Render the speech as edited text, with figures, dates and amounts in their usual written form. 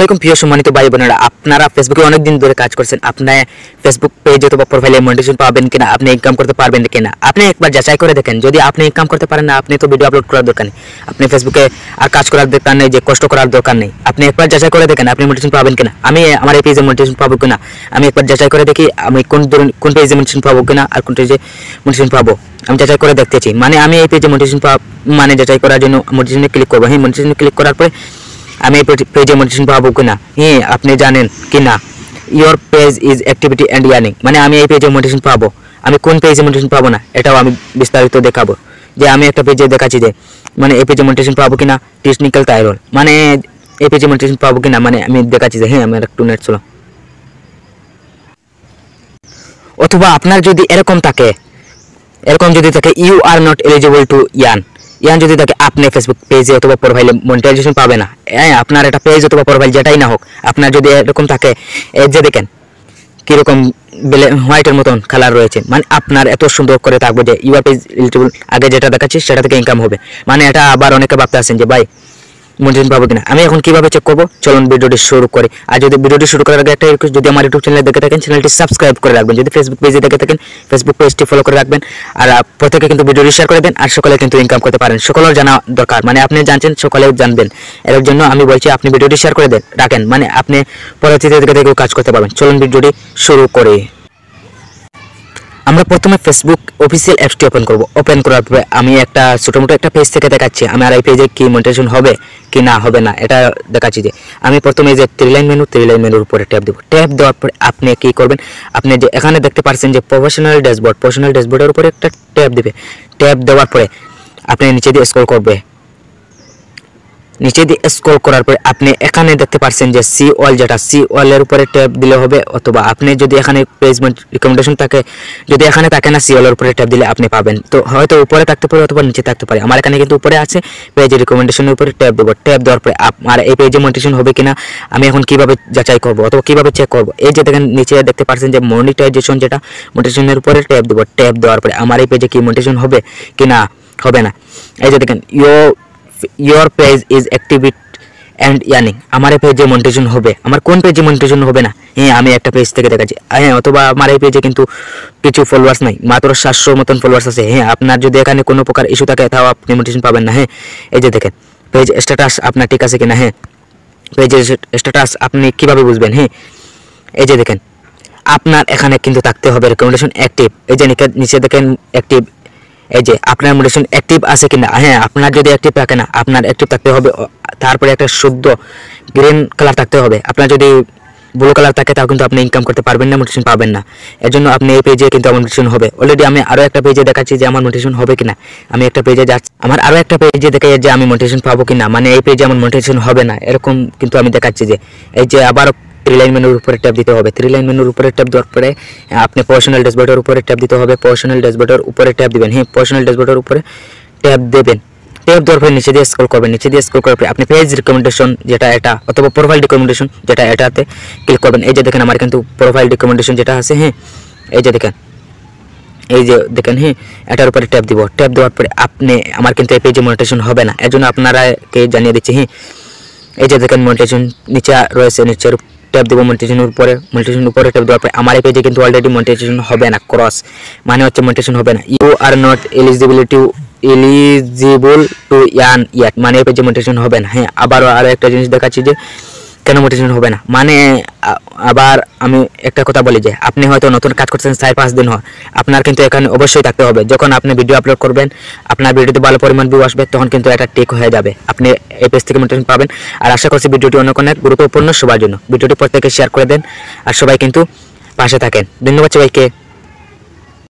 আসসালামু আলাইকুম প্রিয় সম্মানিত ভাই বোনেরা, আপনারা ফেসবুকে অনেক দিন ধরে কাজ করছেন। আপনার ফেসবুক পেজ অথবা প্রোফাইলে মনিটাইজেশন পাবেন কিনা, আপনি ইনকাম করতে পারবেন কিনা, আপনি একবার যাচাই করে দেখেন। যদি আপনি ইনকাম করতে পারেন না, আপনি তো ভিডিও আপলোড করার দরকার নেই, আপনি ফেসবুকে আর কাজ করার দরকার নেই, যে কষ্ট করার দরকার নেই। আপনি একবার যাচাই করে দেখেন আপনি মনিটাইজেশন পাবেন কিনা। আমি আমার এই পেজে মনিটাইজেশন পাবো কিনা আমি একবার যাচাই করে দেখি, আমি কোন পেজে মনিটাইজেশন পাবো কিনা আর কোন পেজে মনিটাইজেশন পাবো আমি যাচাই করে দেখতেছি। মানে আমি এই পেজে মনিটাইজেশন মানে যাচাই করার জন্য মনিটাইজেশনে ক্লিক করবো। হ্যাঁ, মনিটাইজেশনে ক্লিক করার পরে আমি এই পেজে মনিটাইজেশন পাবো কিনা, হ্যাঁ আপনি জানেন কিনা। Your page is activity and earning, মানে আমি এই পেজে মনিটাইজেশন পাবো। আমি কোন পেজে মনিটাইজেশন পাবো না এটাও আমি বিস্তারিত দেখাবো। যে আমি একটা পেজে দেখাচ্ছি যে মানে এই পেজে মনিটাইজেশন পাবো কিনা, টেকনিক্যাল টাইরল, মানে এই পেজে মনিটাইজেশন পাবো কিনা, মানে আমি দেখাচ্ছি যে হ্যাঁ আমার একটু নেট ছিল। অথবা আপনার যদি এরকম যদি থাকে you are not eligible to ইয়ান যদি থাকে, আপনি ফেসবুক পেজে অথবা প্রোফাইলে মনিটাইজেশন পাবে না। হ্যাঁ, আপনার একটা পেজ অথবা প্রোফাইল যেটাই না হোক, আপনার যদি এরকম থাকে, যে দেখেন কীরকম হোয়াইটের মতন কালার রয়েছে, মানে আপনার এত সুন্দর করে থাকবে যে ইউ আর পেজ এলিজিবল, আগে যেটা দেখাচ্ছি সেটা থেকে ইনকাম হবে। মানে এটা আবার অনেকে ভাবতে আছেন যে ভাই মনিটাইজেশন পাবো কিনা। আমি এখন কিভাবে চেক করবো, চলুন ভিডিওটি শুরু করি। আর যদি ভিডিওটি শুরু করার আগে একটা রিকোয়েস্ট, যদি আমার ইউটিউব চ্যানেলে দেখে থাকেন চ্যানেলটি সাবস্ক্রাইব করে রাখবেন, যদি ফেসবুক পেজে দেখে থাকেন ফেসবুক পেজটি ফলো করে রাখবেন। আর প্রত্যেকে কিন্তু ভিডিওটি শেয়ার করে দেন, আর সকলে কিন্তু ইনকাম করতে পারেন। সকলের জানা দরকার, মানে আপনি জানছেন সকলেও জানবেন, এর জন্য আমি বলছি আপনি ভিডিওটি শেয়ার করে রাখেন, মানে আপনি পরবর্তীতে দেখে কাজ করতে পারবেন। চলুন ভিডিওটি শুরু করি। আমরা প্রথমে ফেসবুক অফিসিয়াল অ্যাপসটি ওপেন করার পরে আমি একটা ছোটোমোটো একটা পেজ থেকে দেখাচ্ছি আমার এই পেজে কি মনিটাইজেশন হবে কি না হবে না, এটা দেখাচ্ছি। যে আমি প্রথমে যে থ্রি লাইন মেনুর উপরে ট্যাপ দেবো। ট্যাপ দেওয়ার পরে আপনি কি করবেন, আপনি যে এখানে দেখতে পাচ্ছেন যে প্রফেশনাল ড্যাশবোর্ডের উপরে একটা ট্যাপ দেবে। ট্যাপ দেওয়ার পরে আপনি নিচে দিয়ে স্ক্রল করার পরে আপনি এখানে দেখতে পাচ্ছেন যে সি অল এর উপরে ট্যাপ দিলে হবে। অথবা আপনি যদি এখানে পেজ রিকমেন্ডেশন থাকে, যদি এখানে থাকে না, সি অল এর উপরে ট্যাপ দিলে আপনি পাবেন। তো হয়তো উপরে থাকতে পারে অথবা নিচে থাকতে পারে, আমার এখানে কিন্তু উপরে আছে। পেজ রিকমেন্ডেশনের উপরে ট্যাপ দেবো। ট্যাপ দেওয়ার পরে আমার এই পেজে মনিটাইজেশন হবে কিনা আমি এখন কিভাবে যাচাই করবো অথবা কিভাবে চেক করবো, এই যে দেখেন নিচে দেখতে পাচ্ছেন যে মনিটাইজেশন, যেটা মনিটাইজেশনের উপরে ট্যাপ দেবো। ট্যাপ দেওয়ার পরে আমার এই পেজে কি মনিটাইজেশন হবে কিনা হবে না, এই যে দেখেন your page is active and earning, আমার এই পেজে মনিটাইজেশন হবে। আমার কোন পেজে মনিটাইজেশন হবে না, হ্যাঁ আমি একটা পেজ থেকে দেখাচ্ছি। হ্যাঁ, অথবা আমার এই পেজে কিন্তু কিছু ফলোয়ার্স নাই, মাত্র 700 মতন ফলোয়ার্স আছে। হ্যাঁ, আপনার যদি এখানে কোনো প্রকার ইস্যু থাকে তাও আপনি মনিটাইজেশন পাবেন না। হ্যাঁ, এই যে দেখেন পেজ স্ট্যাটাস আপনার ঠিক আছে কিনা। হ্যাঁ, পেজের স্ট্যাটাস আপনি কিভাবে বুঝবেন, হ্যাঁ এই যে দেখেন আপনার এখানে কিন্তু থাকতে হবে রিকমেন্ডেশন অ্যাক্টিভ। এই যে নিচে দেখেন অ্যাক্টিভ, এই যে আপনার মনিটাইজেশন অ্যাক্টিভ আছে কিনা। হ্যাঁ, আপনার যদি অ্যাক্টিভ থাকে না, আপনার অ্যাক্টিভ থাকতে হবে, তারপরে একটা শুদ্ধ গ্রিন কালার থাকতে হবে। আপনার যদি ব্লু কালার থাকে তাও কিন্তু আপনি ইনকাম করতে পারবেন না, মনিটাইজেশন পাবেন না। এর জন্য আপনি এই পেজে কিন্তু মনিটাইজেশন হবে। অলরেডি আমি আরও একটা পেজে দেখাচ্ছি যে আমার মনিটাইজেশন হবে কিনা। আমি একটা পেজে যাচ্ছি, আমার আরও একটা পেজে দেখে যে আমি মনিটাইজেশন পাবো কিনা, মানে এই পেজে আমার মনিটাইজেশন হবে না এরকম কিন্তু আমি দেখাচ্ছি। যে এই যে আবার থ্রি লাইন মেনুর উপরে ট্যাপ দিতে হবে। থ্রি লাইন মেনুর উপরে ট্যাপ দেওয়ার পরে আপনি প্রফেশনাল ড্যাশবোর্ডের উপরে ট্যাপ দিতে হবে। প্রফেশনাল ড্যাশবোর্ডের উপরে ট্যাপ দিবেন। হ্যাঁ, প্রফেশনাল ড্যাশবোর্ডের উপরে ট্যাপ দেবেন। ট্যাপ দেওয়ার পরে নিচে দিয়ে স্ক্রল করবেন। নিচে দিয়ে স্ক্রল করার পরে আপনি পেজ রিকমেন্ডেশন যেটা এটা অথবা প্রোফাইল রিকমেন্ডেশন যেটা এটাতে ক্লিক করবেন। এই যে দেখেন আমার কিন্তু প্রোফাইল রিকমেন্ডেশন যেটা আছে, হ্যাঁ এই যে দেখেন হ্যাঁ এটার উপরে ট্যাপ দিব। ট্যাপ দেওয়ার পরে আপনি আমার কিন্তু এই পেজে মনিটাইজেশন হবে না, এর জন্য আপনারাকে জানিয়ে দিচ্ছি। হ্যাঁ, এই যে দেখেন মনিটাইজেশন নিচে রয়েছে, নিচের ট্যাপ দেবো মনিটাইজেশনের উপরে ট্যাপ দেওয়ার পরে আমার এই পেজে কিন্তু অলরেডি মনিটাইজেশন হবে না। ক্রস মানে হচ্ছে মনিটাইজেশন হবে না। You are not eligible to earn yet, মানে এই পেজে মনিটাইজেশন হবে না। হ্যাঁ, আবারও আরও একটা জিনিস দেখাচ্ছি যে কেন মনিটাইজেশন হবে না। মানে আবার আমি একটা কথা বলি যে আপনি হয়তো নতুন কাজ করছেন 4-5 দিন হয়, আপনার কিন্তু এখানে অবশ্যই থাকতে হবে। যখন আপনি ভিডিও আপলোড করবেন, আপনার ভিডিওতে ভালো পরিমাণ ভিউ আসবে, তখন কিন্তু এটা ঠিক হয়ে যাবে, আপনি এই পেজ থেকে মনিটাইজেশন পাবেন। আর আশা করছি ভিডিওটি অনেক গুরুত্বপূর্ণ সবার জন্য। ভিডিওটি প্রত্যেকে শেয়ার করে দেন আর সবাই কিন্তু পাশে থাকেন। ধন্যবাদ সবাইকে।